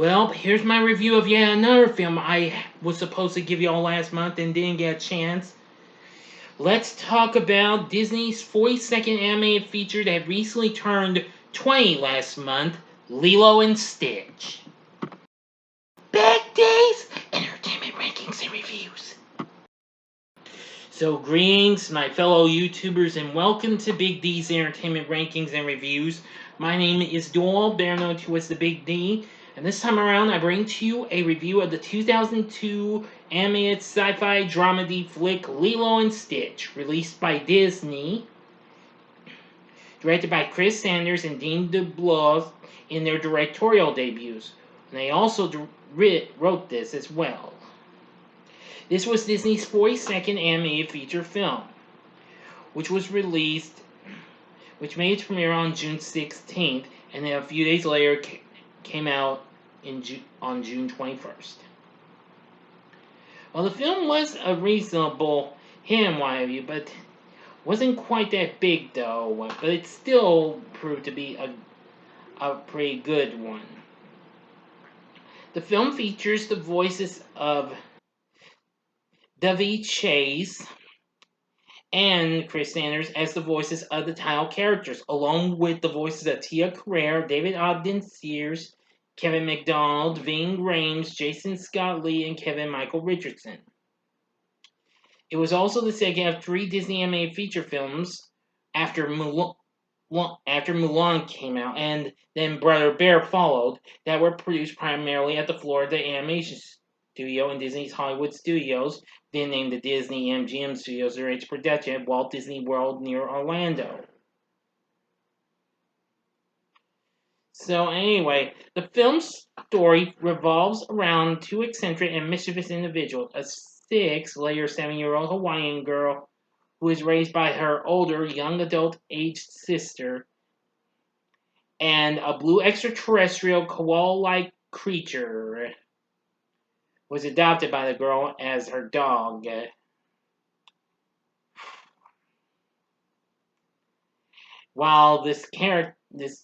Well, here's my review of yet another film I was supposed to give y'all last month and didn't get a chance. Let's talk about Disney's 42nd animated feature that recently turned 20 last month, Lilo and Stitch. Big D's Entertainment Rankings and Reviews. So greetings, my fellow YouTubers, and welcome to Big D's Entertainment Rankings and Reviews. My name is Doyle, better known to as the Big D, and this time around I bring to you a review of the 2002 animated sci-fi dramedy flick Lilo and Stitch, released by Disney, directed by Chris Sanders and Dean DeBlois in their directorial debuts. And they also wrote this as well. This was Disney's 42nd animated feature film, which made its premiere on June 16th, and then a few days later came out on June 21st. Well, the film was a reasonable hit in my view, but wasn't quite that big though, but it still proved to be a pretty good one. The film features the voices of Daveigh Chase and Chris Sanders as the voices of the title characters, along with the voices of Tia Carrere, David Ogden Stiers, Kevin McDonald, Ving Rhames, Jason Scott Lee, and Kevin Michael Richardson. It was also the second of 3 Disney animated feature films after Mulan came out, and then Brother Bear followed, that were produced primarily at the Florida Animation Studio and Disney's Hollywood Studios, then named the Disney MGM Studios, or its production at Walt Disney World near Orlando. So anyway, the film's story revolves around 2 eccentric and mischievous individuals, a 7-year-old Hawaiian girl who is raised by her older, young adult-aged sister, and a blue extraterrestrial koala-like creature was adopted by the girl as her dog. While this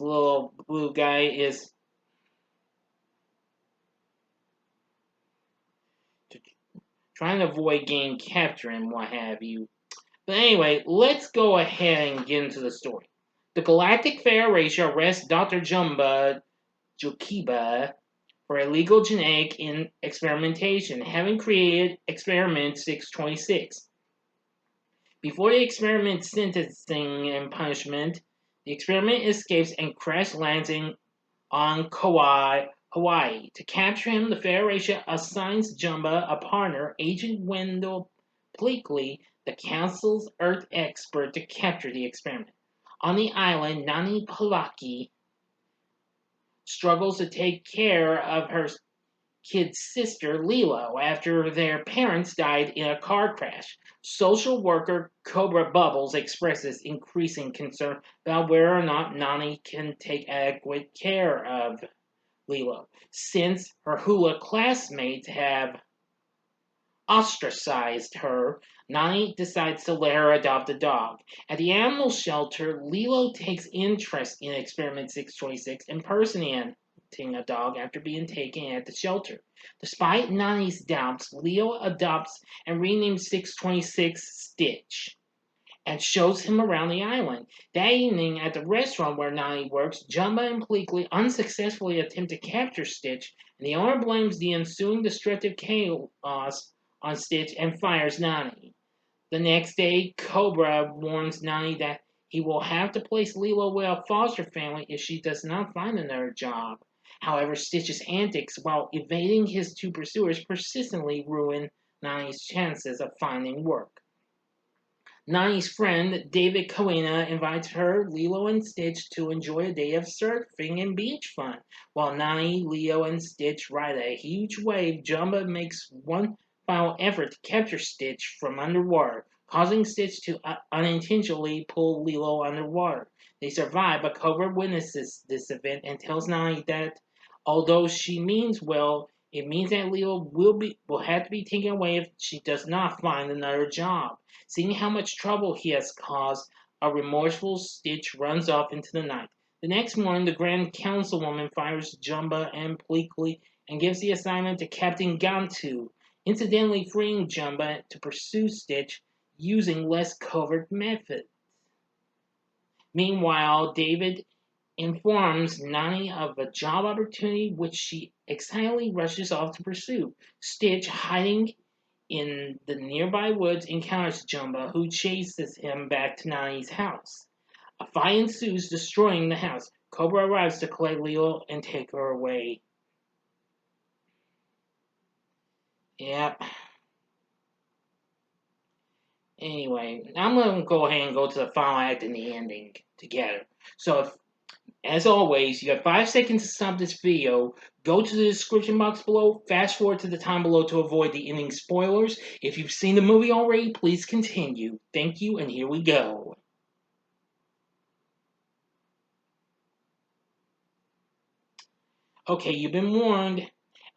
little blue guy is trying to avoid getting captured and what have you. But anyway, let's go ahead and get into the story. The Galactic Federation arrests Dr. Jumba Jokiba for illegal genetic experimentation, having created Experiment 626. Before the experiment's sentencing and punishment, the experiment escapes and crash landing on Kauai, Hawaii. To capture him, the Federation assigns Jumba a partner, Agent Wendell Bleakley, the Council's Earth expert, to capture the experiment. On the island, Nani Palaki struggles to take care of her kid sister, Lilo, after their parents died in a car crash. Social worker Cobra Bubbles expresses increasing concern about whether or not Nani can take adequate care of Lilo, since her hula classmates have ostracized her. Nani decides to let her adopt a dog. At the animal shelter, Lilo takes interest in Experiment 626, impersonating a dog after being taken at the shelter. Despite Nani's doubts, Leo adopts and renames 626 Stitch and shows him around the island. That evening, at the restaurant where Nani works, Jumba and Bleakley unsuccessfully attempt to capture Stitch, and the owner blames the ensuing destructive chaos on Stitch and fires Nani. The next day, Cobra warns Nani that he will have to place Lilo with a foster family if she does not find another job. However, Stitch's antics while evading his 2 pursuers persistently ruin Nani's chances of finding work. Nani's friend, David Coena, invites her, Lilo, and Stitch to enjoy a day of surfing and beach fun. While Nani, Leo, and Stitch ride a huge wave, Jumba makes one final effort to capture Stitch from underwater, causing Stitch to unintentionally pull Lilo underwater. They survive, but Cobra witnesses this event and tells Nani that although she means well, it means that Lilo will have to be taken away if she does not find another job. Seeing how much trouble he has caused, a remorseful Stitch runs off into the night. The next morning, the Grand Councilwoman fires Jumba and Pleakley and gives the assignment to Captain Gantu, incidentally freeing Jumba to pursue Stitch using less covert methods. Meanwhile, David informs Nani of a job opportunity which she excitedly rushes off to pursue. Stitch, hiding in the nearby woods, encounters Jumba, who chases him back to Nani's house. A fight ensues, destroying the house. Cobra arrives to collect Lilo and take her away. Yep. Anyway, I'm going to go ahead and go to the final act and the ending together. So, as always, you have 5 seconds to stop this video. Go to the description box below. Fast forward to the time below to avoid the ending spoilers. If you've seen the movie already, please continue. Thank you, and here we go. Okay, you've been warned.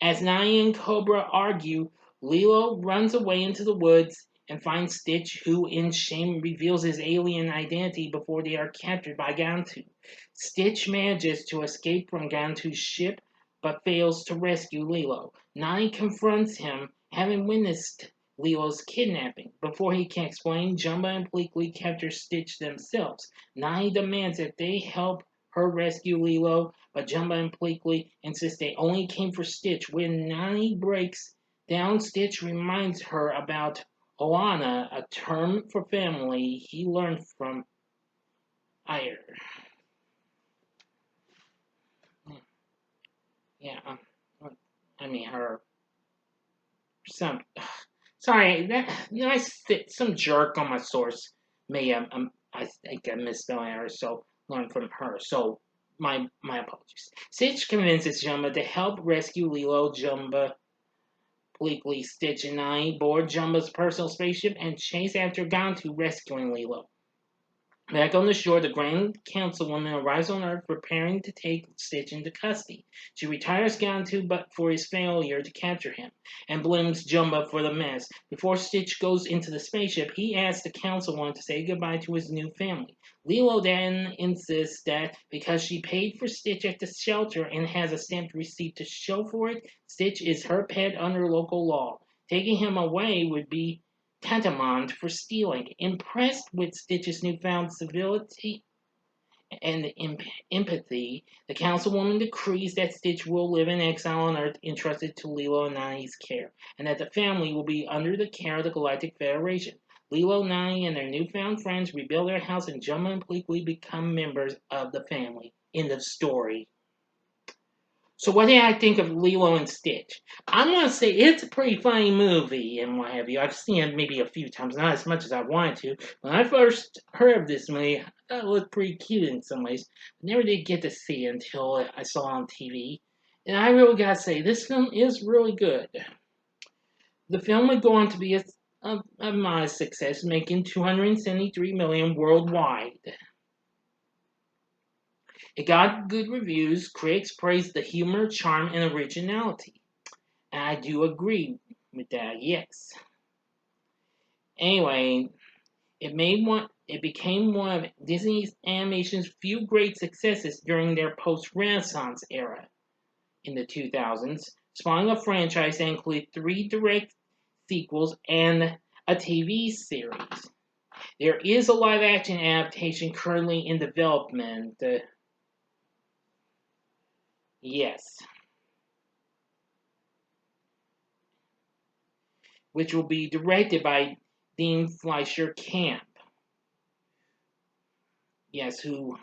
As Nani and Cobra argue, Lilo runs away into the woods and finds Stitch, who in shame reveals his alien identity before they are captured by Gantu. Stitch manages to escape from Gantu's ship, but fails to rescue Lilo. Nani confronts him, having witnessed Lilo's kidnapping. Before he can explain, Jumba and Pleakley capture Stitch themselves. Nani demands that they help her rescue Lilo, but Jumba and Pleakley insist they only came for Stitch. When Nani breaks down, Stitch reminds her about Oana, a term for family he learned from Ire. Yeah, I mean her. Some sorry, some jerk on my source may I think I misspelling her, so learn from her. So my apologies. Stitch convinces Jumba to help rescue Lilo. Jumba, Pleakley, Stitch, and Nani board Jumba's personal spaceship and chase after Gantu, rescuing Lilo. Back on the shore, the Grand Councilwoman arrives on Earth preparing to take Stitch into custody. She retires Gantu but for his failure to capture him, and blames Jumba for the mess. Before Stitch goes into the spaceship, he asks the Councilwoman to say goodbye to his new family. Lilo then insists that because she paid for Stitch at the shelter and has a stamped receipt to show for it, Stitch is her pet under local law. Taking him away would be tantamount for stealing. Impressed with Stitch's newfound civility and empathy, the councilwoman decrees that Stitch will live in exile on Earth, entrusted to Lilo and Nani's care, and that the family will be under the care of the Galactic Federation. Lilo, Nani, and their newfound friends rebuild their house, and Jumba and Pleakley become members of the family. End of story. So what did I think of Lilo and Stitch? I'm going to say it's a pretty funny movie and what have you. I've seen it maybe a few times, not as much as I wanted to. When I first heard of this movie, I thought it looked pretty cute in some ways. I never did get to see it until I saw it on TV. And I really got to say, this film is really good. The film would go on to be a modest success, making $273 million worldwide. It got good reviews. Critics praised the humor, charm, and originality. And I do agree with that, yes. Anyway, it became one of Disney Animation's few great successes during their post-Renaissance era in the 2000s, spawning a franchise that included 3 direct sequels and a TV series. There is a live-action adaptation currently in development. Yes. Which will be directed by Dean Fleischer Camp. Yes, who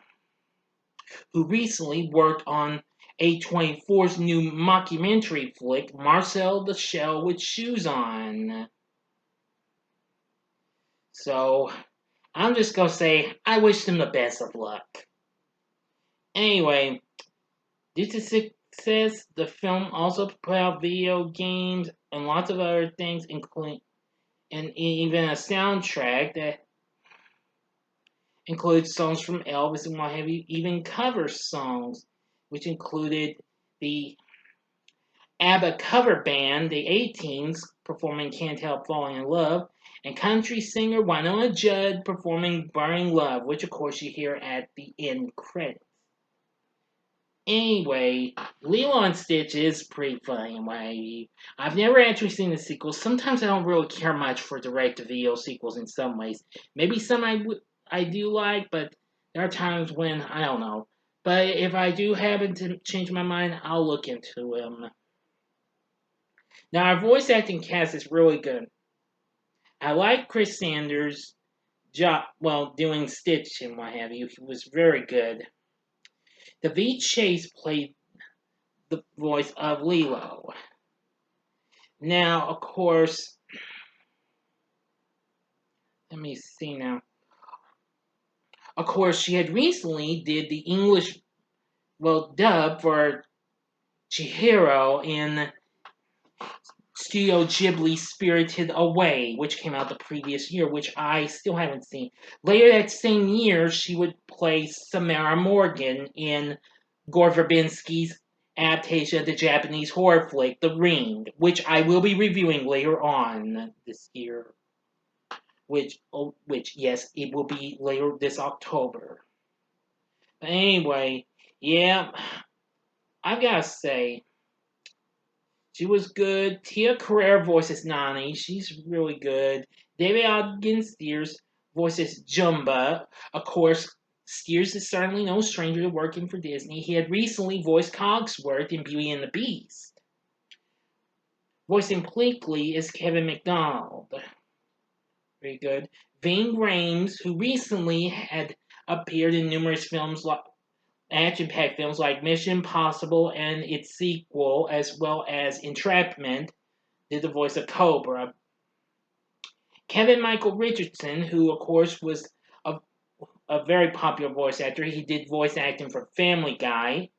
recently worked on A24's new mockumentary flick, Marcel the Shell with Shoes On. So, I'm just gonna say, I wish them the best of luck. Anyway, due to success, the film also put out video games and lots of other things, including and even a soundtrack that includes songs from Elvis and what have you, even cover songs, which included the ABBA cover band, the A-Teens, performing Can't Help Falling in Love, and country singer Winona Judd performing Burning Love, which of course you hear at the end credits. Anyway, Lilo and Stitch is pretty funny. I've never actually seen the sequels. Sometimes I don't really care much for direct-to-video sequels in some ways. Maybe some I do like, but there are times when I don't know. But if I do happen to change my mind, I'll look into them. Now, our voice acting cast is really good. I like Chris Sanders' job, doing Stitch and what have you. He was very good. Daveigh Chase played the voice of Lilo. Now, of course, let me see now. Of course, she had recently did the English, dub for Chihiro in Studio Ghibli's Spirited Away, which came out the previous year, which I still haven't seen. Later that same year, she would play Samara Morgan in Gore Verbinski's adaptation of the Japanese horror flick The Ring, which I will be reviewing later on this year. Which yes, it will be later this October. But anyway, yeah, I've got to say, she was good. Tia Carrere voices Nani. She's really good. Ogden Stiers voices Jumba. Of course, Stiers is certainly no stranger to working for Disney. He had recently voiced Cogsworth in Beauty and the Beast. Voicing Pleakley is Kevin McDonald. Very good. Ving Rhames, who recently had appeared in numerous films, action-packed films like Mission Impossible and its sequel, as well as Entrapment, did the voice of Cobra. Kevin Michael Richardson, who of course was a very popular voice actor, he did voice acting for Family Guy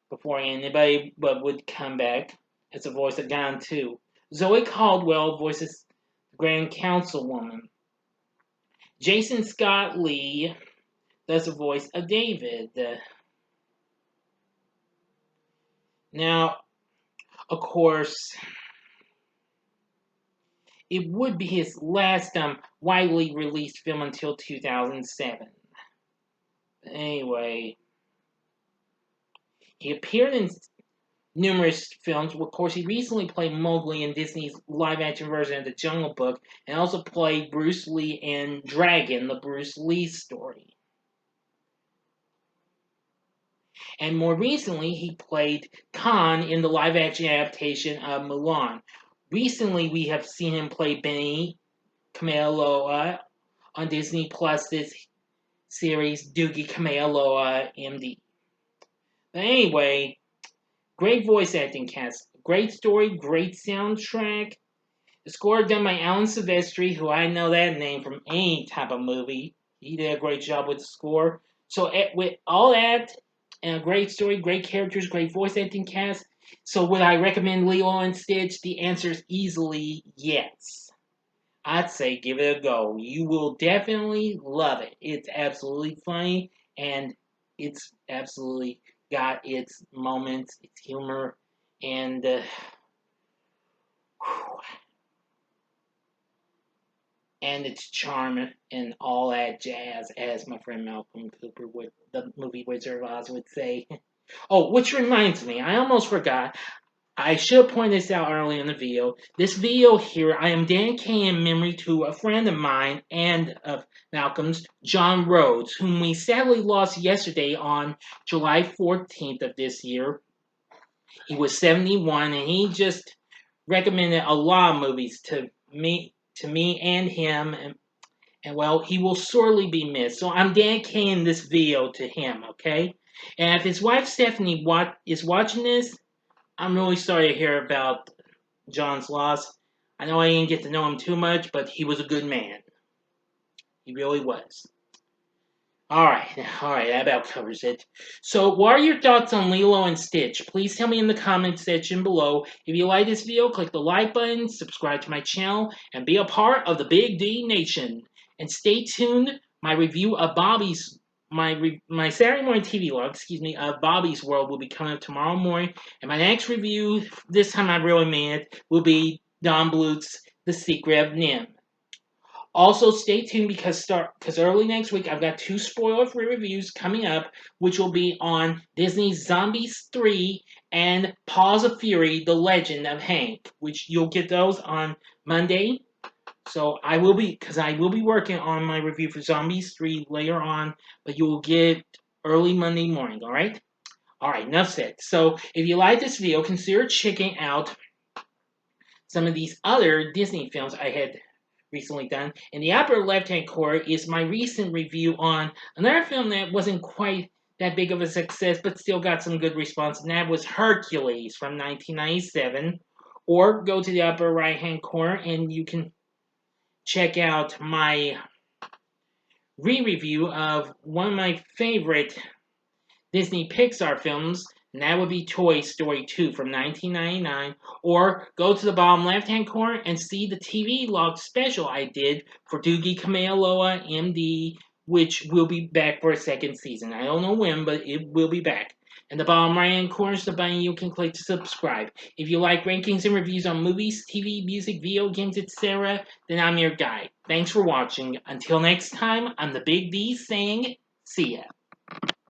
before anybody would come back as a voice of Gone 2. Zoe Caldwell voices Grand Councilwoman. Jason Scott Lee does the voice of David. Now, of course, it would be his last widely released film until 2007. Anyway, he appeared in numerous films. Of course, he recently played Mowgli in Disney's live-action version of The Jungle Book, and also played Bruce Lee in Dragon, the Bruce Lee story. And more recently, he played Khan in the live-action adaptation of Mulan. Recently, we have seen him play Benny Kamealoa on Disney Plus's series Doogie Kamealoa MD. But anyway, great voice acting cast, great story, great soundtrack. The score done by Alan Silvestri, who I know that name from any type of movie. He did a great job with the score. So with all that, and a great story, great characters, great voice acting cast. So would I recommend Lilo and Stitch? The answer is easily yes. I'd say give it a go. You will definitely love it. It's absolutely funny, and it's absolutely got its moments, its humor, and its charm and all that jazz, as my friend Malcolm Cooper the movie Wizard of Oz would say. Oh, which reminds me, I almost forgot. I should point this out early in the video. This video here, I am dedicating in memory to a friend of mine and of Malcolm's, John Rhodes, whom we sadly lost yesterday on July 14th of this year. He was 71, and he just recommended a lot of movies to me and him, and well, he will sorely be missed. So I'm dedicating this video to him, okay? And if his wife Stephanie is watching this, I'm really sorry to hear about John's loss. I know I didn't get to know him too much, but he was a good man. He really was. Alright, that about covers it. So, what are your thoughts on Lilo and Stitch? Please tell me in the comments section below. If you like this video, click the like button, subscribe to my channel, and be a part of the Big D Nation. And stay tuned. My review of my Saturday morning TV log, of Bobby's World will be coming up tomorrow morning. And my next review, this time I really mean it, will be Don Bluth's The Secret of NIMH. Also, stay tuned because early next week I've got 2 spoiler-free reviews coming up, which will be on Disney's Zombies 3 and Paws of Fury: The Legend of Hank, which you'll get those on Monday. So I will be working on my review for Zombies 3 later on, but you will get early Monday morning. All right. All right. Enough said. So if you like this video, consider checking out some of these other Disney films I had recently done. In the upper left-hand corner is my recent review on another film that wasn't quite that big of a success, but still got some good response, and that was Hercules from 1997. Or go to the upper right-hand corner, and you can check out my re-review of one of my favorite Disney Pixar films, and that would be Toy Story 2 from 1999. Or go to the bottom left-hand corner and see the TV log special I did for Doogie Kamealoha, MD, which will be back for a second season. I don't know when, but it will be back. In the bottom right-hand corner is the button you can click to subscribe. If you like rankings and reviews on movies, TV, music, video games, etc., then I'm your guy. Thanks for watching. Until next time, I'm the Big D saying, see ya.